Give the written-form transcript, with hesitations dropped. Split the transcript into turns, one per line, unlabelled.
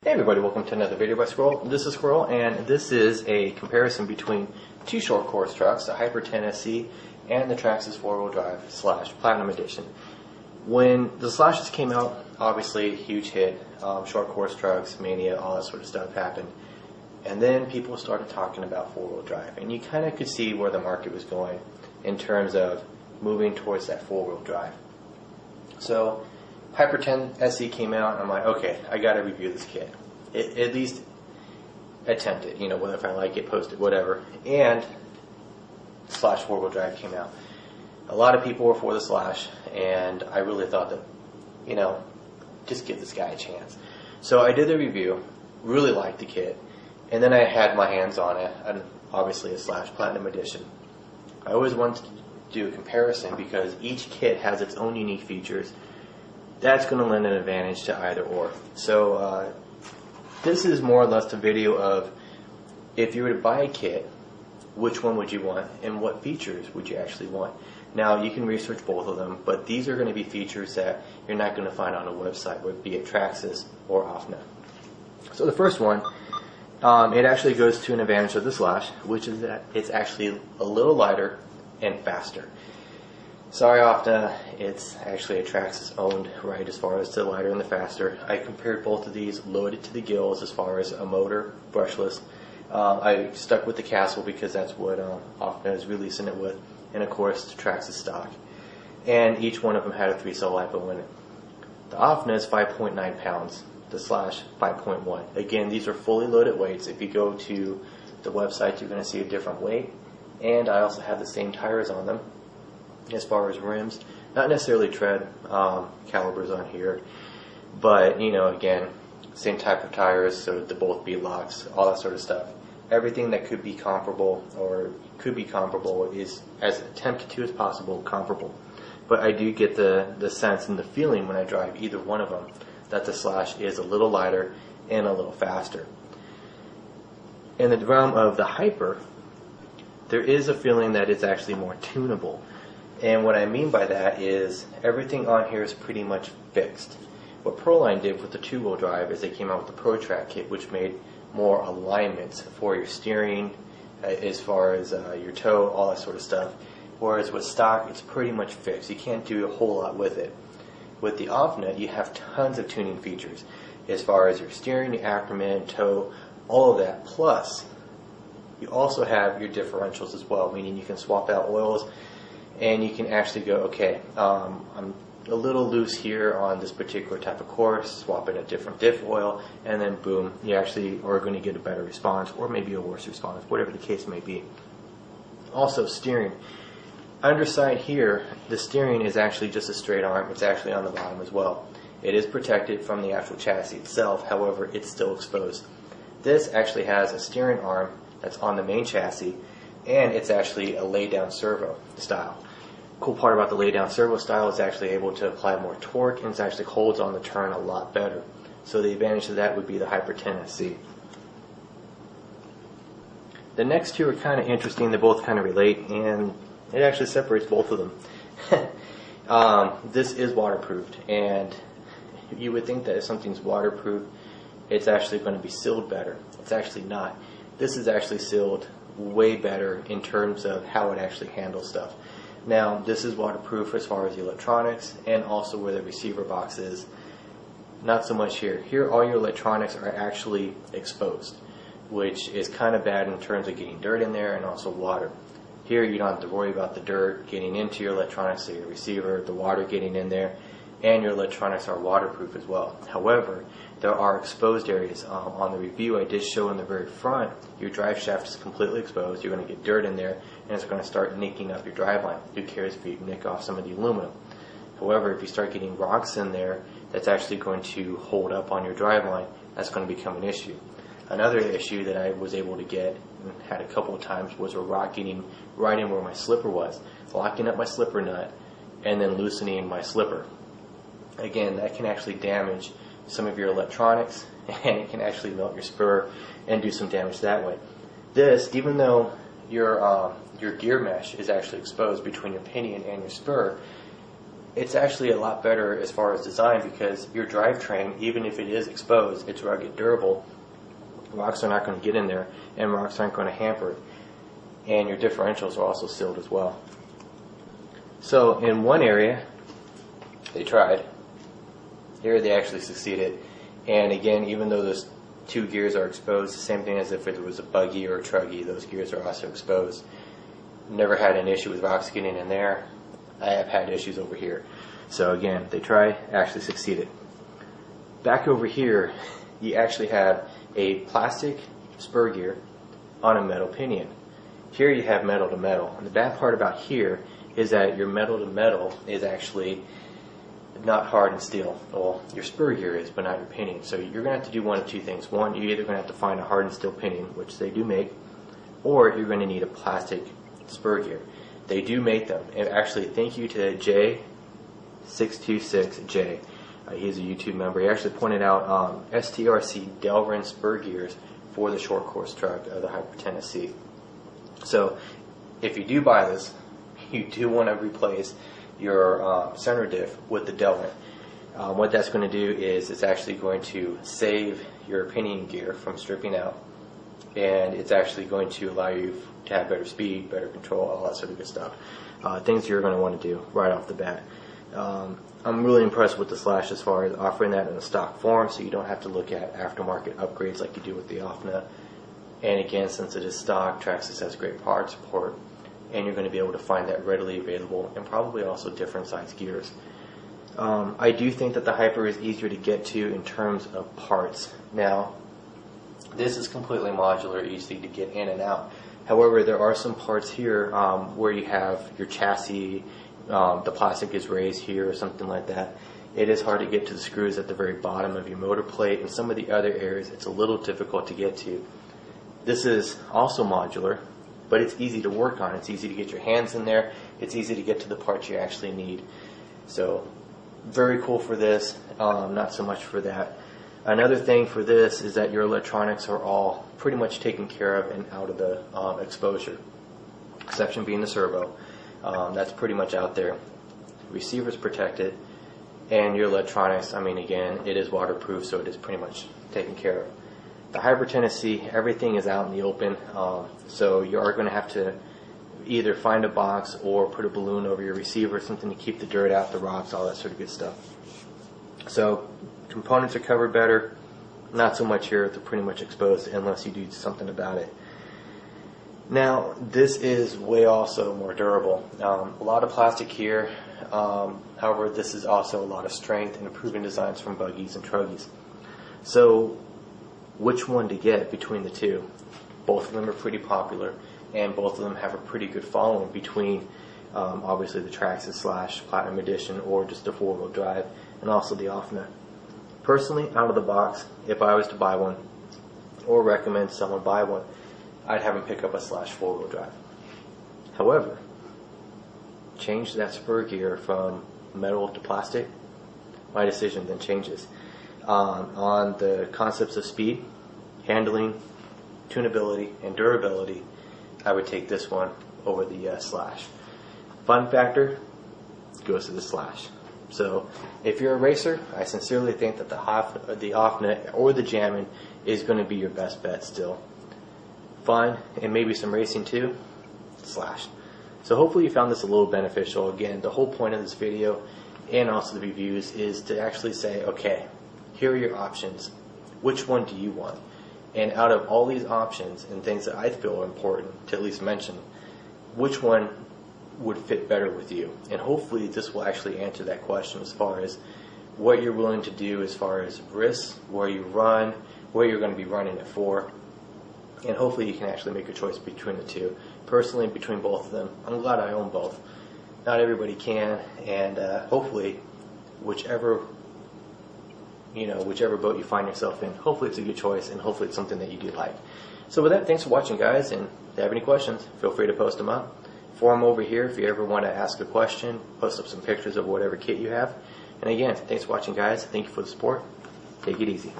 Hey everybody, welcome to another video by Squirrel. This is Squirrel, and this is a comparison between two short course trucks, the Hyper 10 SC and the Traxxas 4-wheel drive / Platinum Edition. When the Slashes came out, obviously huge hit, short course trucks, mania, all that sort of stuff happened. And then people started talking about 4-wheel drive, and you kind of could see where the market was going in terms of moving towards that 4-wheel drive. So Hyper 10 SC came out, and I'm like, okay, I got to review this kit. At least attempt it, whether if I like it, post it, whatever. And Slash 4-wheel drive came out. A lot of people were for the Slash, and I really thought that, just give this guy a chance. So I did the review, really liked the kit, and then I had my hands on it, and obviously a Slash Platinum Edition. I always wanted to do a comparison because each kit has its own unique features. That's going to lend an advantage to either or. So this is more or less a video of if you were to buy a kit, which one would you want and what features would you actually want. Now you can research both of them, but these are going to be features that you're not going to find on a website, whether it be at Traxxas or OFNA. So the first one, it actually goes to an advantage of the Slash, which is that it's actually a little lighter and faster. Sorry OFNA, it's actually a Traxxas owned right as far as the lighter and the faster. I compared both of these loaded to the gills as far as a motor, brushless. I stuck with the Castle because that's what OFNA is releasing it with, and of course the Traxxas stock. And each one of them had a 3-cell LiPo in it. The OFNA is 5.9 pounds, the Slash 5.1. Again, these are fully loaded weights. If you go to the website, you're going to see a different weight. And I also have the same tires on them. As far as rims, not necessarily tread calibers on here, but again, same type of tires, so the both bead locks, all that sort of stuff. Everything that could be comparable is as attempted to as possible comparable. But I do get the sense and the feeling when I drive either one of them that the Slash is a little lighter and a little faster. In the realm of the Hyper, there is a feeling that it's actually more tunable. And what I mean by that is everything on here is pretty much fixed. What Proline did with the 2-wheel drive is they came out with the Pro Track kit, which made more alignments for your steering, as far as your toe, all that sort of stuff. Whereas with stock, it's pretty much fixed. You can't do a whole lot with it. With the OFNA, you have tons of tuning features as far as your steering, your acronym, toe, all of that. Plus, you also have your differentials as well, meaning you can swap out oils. And you can actually go, okay, I'm a little loose here on this particular type of course, swap in a different diff oil, and then boom, you actually are going to get a better response or maybe a worse response, whatever the case may be. Also, steering. Underside here, the steering is actually just a straight arm. It's actually on the bottom as well. It is protected from the actual chassis itself, however, it's still exposed. This actually has a steering arm that's on the main chassis, and it's actually a lay-down servo style. Cool part about the lay-down servo style is actually able to apply more torque, and it actually holds on the turn a lot better. So the advantage of that would be the Hyper 10 SC. The next two are kind of interesting. They both kind of relate, and it actually separates both of them. This is waterproofed, and you would think that if something's waterproof, it's actually going to be sealed better. It's actually not. This is actually sealed way better in terms of how it actually handles stuff. Now, this is waterproof as far as the electronics and also where the receiver box is. Not so much here. Here, all your electronics are actually exposed, which is kind of bad in terms of getting dirt in there and also water. Here, you don't have to worry about the dirt getting into your electronics, so your receiver, the water getting in there, and your electronics are waterproof as well. However, there are exposed areas. On the review I did show in the very front, your drive shaft is completely exposed. You're going to get dirt in there, and it's going to start nicking up your driveline. Who cares if you nick off some of the aluminum? However, if you start getting rocks in there, that's actually going to hold up on your driveline. That's going to become an issue. Another issue that I was able to get, and had a couple of times, was a rock getting right in where my slipper was, locking up my slipper nut, and then loosening my slipper. Again, that can actually damage some of your electronics, and it can actually melt your spur and do some damage that way. This, even though your gear mesh is actually exposed between your pinion and your spur, it's actually a lot better as far as design, because your drivetrain, even if it is exposed, it's rugged, durable. Rocks are not going to get in there, and rocks aren't going to hamper it. And your differentials are also sealed as well. So in one area, they tried. Here they actually succeeded. And again, even though those two gears are exposed, the same thing as if it was a buggy or a truggy, those gears are also exposed. Never had an issue with rocks getting in there. I have had issues over here. So again, they tried, actually succeeded. Back over here, you actually have a plastic spur gear on a metal pinion. Here you have metal to metal. And the bad part about here is that your metal to metal is actually not hardened steel. Well, your spur gear is, but not your pinion. So you're going to have to do one of two things. One, you're either going to have to find a hardened steel pinion, which they do make, or you're going to need a plastic spur gear. They do make them. And actually, thank you to J626J. He's a YouTube member. He actually pointed out STRC Delrin spur gears for the short course truck of the Hyper Tennessee. So if you do buy this, you do want to replace your center diff with the Delrin. What that's going to do is it's actually going to save your pinion gear from stripping out, and it's actually going to allow you to have better speed, better control, all that sort of good stuff. Things you're going to want to do right off the bat. I'm really impressed with the Slash as far as offering that in a stock form, so you don't have to look at aftermarket upgrades like you do with the OFNA. And again, since it is stock, Traxxas has great part support, and you're going to be able to find that readily available, and probably also different size gears. I do think that the Hyper is easier to get to in terms of parts. Now, this is completely modular, easy to get in and out. However, there are some parts here where you have your chassis, the plastic is raised here or something like that. It is hard to get to the screws at the very bottom of your motor plate, and some of the other areas it's a little difficult to get to. This is also modular, but it's easy to work on. It's easy to get your hands in there. It's easy to get to the parts you actually need. So very cool for this, not so much for that. Another thing for this is that your electronics are all pretty much taken care of and out of the exposure, exception being the servo. That's pretty much out there. Receiver's protected, and your electronics, I mean, again, it is waterproof, so it is pretty much taken care of. The Hyper Tennessee, everything is out in the open, so you are going to have to either find a box or put a balloon over your receiver, something to keep the dirt out, the rocks, all that sort of good stuff. So components are covered better, not so much here. They're pretty much exposed unless you do something about it. Now, this is way also more durable. A lot of plastic here, however, this is also a lot of strength and improving designs from buggies and truggies. So which one to get between the two? Both of them are pretty popular, and both of them have a pretty good following between obviously the Traxxas Slash Platinum Edition, or just the four-wheel drive, and also the OFNA. Personally, out of the box, if I was to buy one or recommend someone buy one, I'd have them pick up a Slash four-wheel drive. However, change that spur gear from metal to plastic, my decision then changes. On the concepts of speed, handling, tunability, and durability, I would take this one over the Slash. Fun factor goes to the Slash. So if you're a racer, I sincerely think that the OFNA or the Jammin is going to be your best bet still. Fun, and maybe some racing too, Slash. So hopefully you found this a little beneficial. Again, the whole point of this video and also the reviews is to actually say, okay, here are your options. Which one do you want? And out of all these options and things that I feel are important to at least mention, which one would fit better with you? And hopefully this will actually answer that question as far as what you're willing to do as far as risks, where you run, where you're going to be running it for. And hopefully you can actually make a choice between the two. Personally, between both of them, I'm glad I own both. Not everybody can, and hopefully whichever boat you find yourself in, hopefully it's a good choice, and hopefully it's something that you do like. So with that, thanks for watching, guys, and if you have any questions, feel free to post them up. Forum over here if you ever want to ask a question, post up some pictures of whatever kit you have. And again, thanks for watching, guys. Thank you for the support. Take it easy.